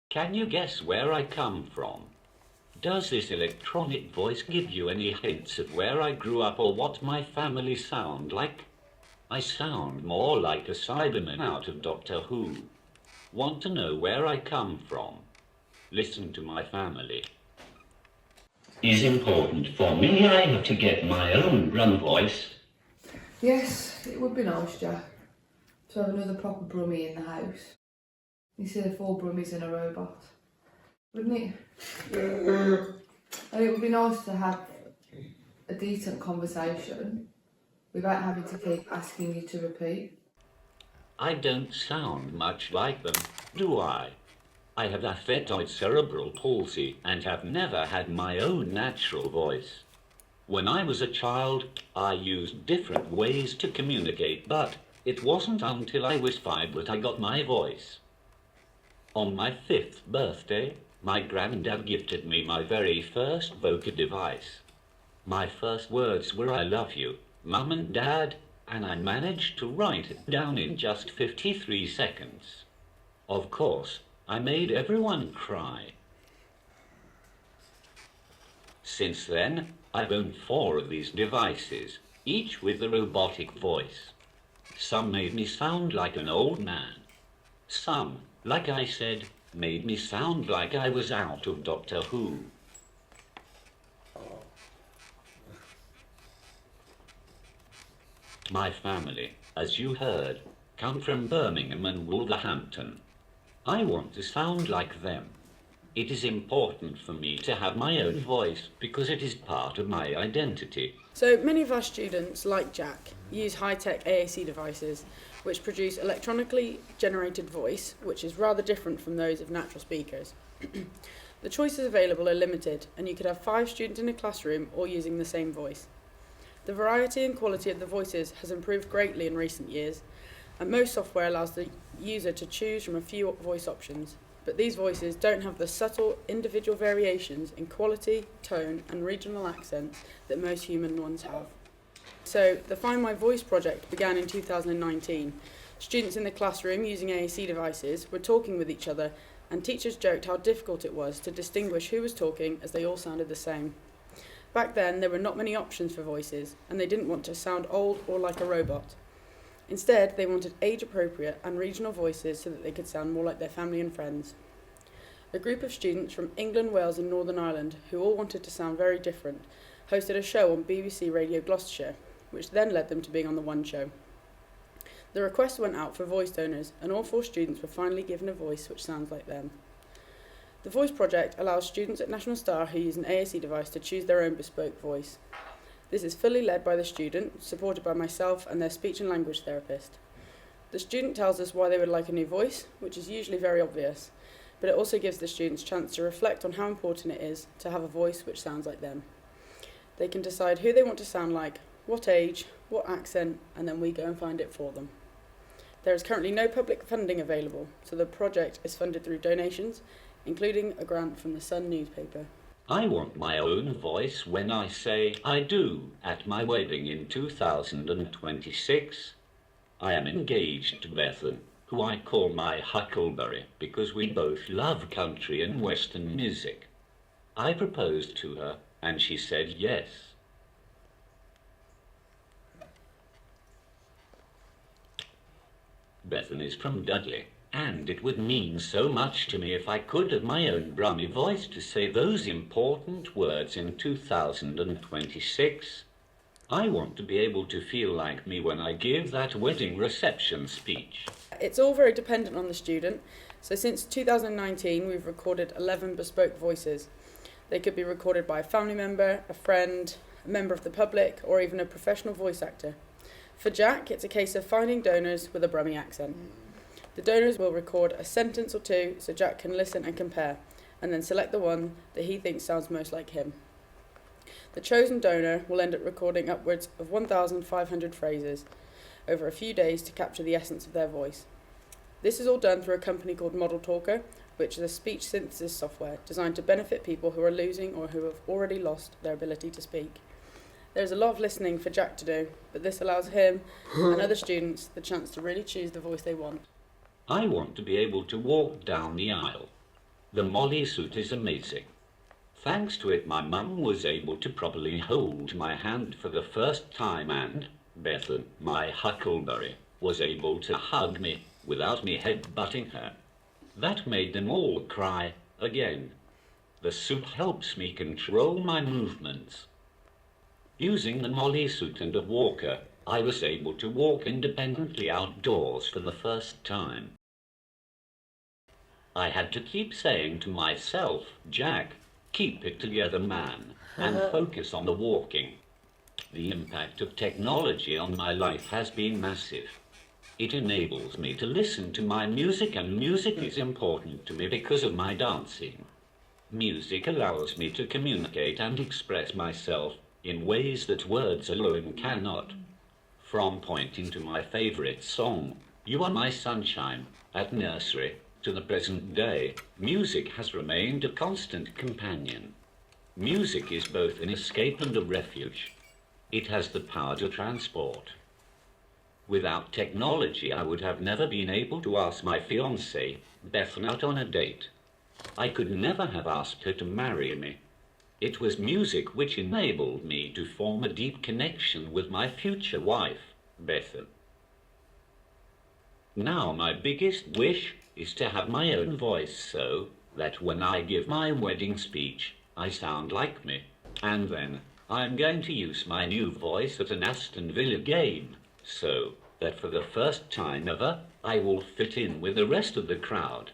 Can you guess where I come from? Does this electronic voice give you any hints of where I grew up or what my family sound like? I sound more like a Cyberman out of Doctor Who. Want to know where I come from? Listen to my family. Is important for me. I have to get my own drum voice. Yes, it would be nice, Jack, to have another proper brummie in the house, instead of 4 brummies and a robot, wouldn't it? And it would be nice to have a decent conversation without having to keep asking you to repeat. I don't sound much like them, do I? I have affected cerebral palsy and have never had my own natural voice. When I was a child, I used different ways to communicate, but it wasn't until I was 5 that I got my voice. On my 5th birthday, my granddad gifted me my very first vocal device. My first words were "I love you, Mum and Dad," and I managed to write it down in just 53 seconds. Of course, I made everyone cry. Since then, I've owned 4 of these devices, each with a robotic voice. Some made me sound like an old man. Some, like I said, made me sound like I was out of Doctor Who. My family, as you heard, come from Birmingham and Wolverhampton. I want to sound like them. It is important for me to have my own voice because it is part of my identity. So many of our students, like Jack, use high-tech AAC devices which produce electronically generated voice, which is rather different from those of natural speakers. The choices available are limited, and you could have 5 students in a classroom all using the same voice. The variety and quality of the voices has improved greatly in recent years, and most software allows the user to choose from a few voice options. But these voices don't have the subtle individual variations in quality, tone and regional accents that most human ones have. So the Find My Voice project began in 2019. Students in the classroom using AAC devices were talking with each other, and teachers joked how difficult it was to distinguish who was talking as they all sounded the same. Back then there were not many options for voices, and they didn't want to sound old or like a robot. Instead, they wanted age-appropriate and regional voices so that they could sound more like their family and friends. A group of students from England, Wales and Northern Ireland, who all wanted to sound very different, hosted a show on BBC Radio Gloucestershire, which then led them to being on the One Show. The request went out for voice donors, and all 4 students were finally given a voice which sounds like them. The Voice Project allows students at National Star who use an AAC device to choose their own bespoke voice. This is fully led by the student, supported by myself and their speech and language therapist. The student tells us why they would like a new voice, which is usually very obvious, but it also gives the students a chance to reflect on how important it is to have a voice which sounds like them. They can decide who they want to sound like, what age, what accent, and then we go and find it for them. There is currently no public funding available, so the project is funded through donations, including a grant from the Sun newspaper. I want my own voice when I say "I do" at my wedding in 2026. I am engaged to Bethan, who I call my huckleberry because we both love country and western music. I proposed to her and she said yes. Bethan is from Dudley, and it would mean so much to me if I could have my own brummy voice to say those important words in 2026. I want to be able to feel like me when I give that wedding reception speech. It's all very dependent on the student, so since 2019 we've recorded 11 bespoke voices. They could be recorded by a family member, a friend, a member of the public, or even a professional voice actor. For Jack, it's a case of finding donors with a Brummie accent. The donors will record a sentence or 2 so Jack can listen and compare, and then select the one that he thinks sounds most like him. The chosen donor will end up recording upwards of 1,500 phrases over a few days to capture the essence of their voice. This is all done through a company called Model Talker, which is a speech synthesis software designed to benefit people who are losing or who have already lost their ability to speak. There's a lot of listening for Jack to do, but this allows him and other students the chance to really choose the voice they want. I want to be able to walk down the aisle. The Molly suit is amazing. Thanks to it, my mum was able to properly hold my hand for the first time, and Bethel, my huckleberry, was able to hug me without me head-butting her. That made them all cry again. The suit helps me control my movements. Using the Molly suit and a walker, I was able to walk independently outdoors for the first time. I had to keep saying to myself, Jack, keep it together, man, and focus on the walking. The impact of technology on my life has been massive. It enables me to listen to my music, and music is important to me because of my dancing. Music allows me to communicate and express myself in ways that words alone cannot. From pointing to my favorite song, You Are My Sunshine, at nursery, to the present day, music has remained a constant companion. Music is both an escape and a refuge. It has the power to transport. Without technology, I would have never been able to ask my fiancée, Beth, out on a date. I could never have asked her to marry me. It was music which enabled me to form a deep connection with my future wife, Bethel. Now my biggest wish is to have my own voice so that when I give my wedding speech, I sound like me. And then I'm going to use my new voice at an Aston Villa game, so that for the first time ever, I will fit in with the rest of the crowd